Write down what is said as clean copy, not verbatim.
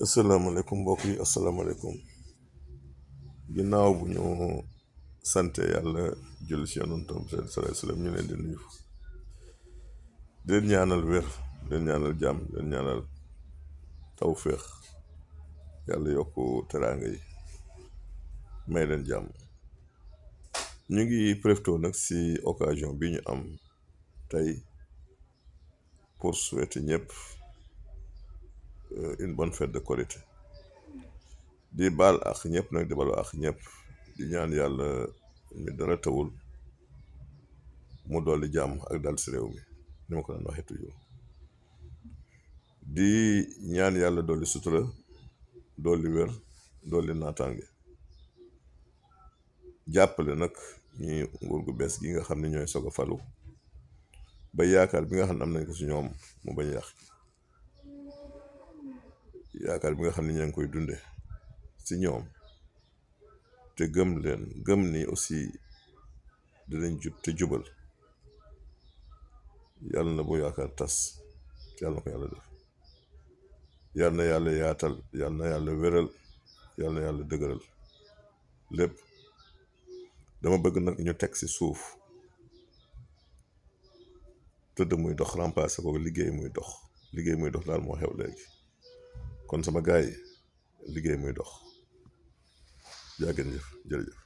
asalaamaaleykum mbokk yi asalaamaaleykum ginnaaw bu ñu sante yàlla julli si yonentam sallallahu alayhi wa sallam ñu leen di nuyu di leen ñaanal wér di leen ñaanal jàmm di leen ñaanal tawféex yàlla yokk teraanga yi may leen jàmm. ñu ngi profité nag si occasion bi ñu am tey pour souhaiter ñëpp une bonne fête de Korité di baal ak ñëpp nag di balu ak ñëpp di ñaan yàlla mi dara tawul mu dolli jàmm ak dal si réew mi ni ma ko daan waxee toujours di ñaan yàlla dolli sutura dolli wér dolli naataange jàppale nag ñi nguur gu bees gi nga xam ne ñooy soog a falu ba yaakaar bi nga xam ne am nañ ko si ñoom mu bañ yàq yaakaar bi nga xam ne ñaa ngi koy dunde si ñoom te gëm leen gëm ni aussi dinañ jub te jubal yàlla na bu yaakaar tas yàlla na ko yàlla def yàlla na yàlla yaatal yàlla na yàlla wéral yàlla na yàlla dëgëral lépp dama bëgg nag ñu teg si suuf tëdd muy dox remplacé ko liggéey muy dox daal moo xew léegi kon sama gaay yi liggéey muy dox jaa ngeen jëf jërëjëf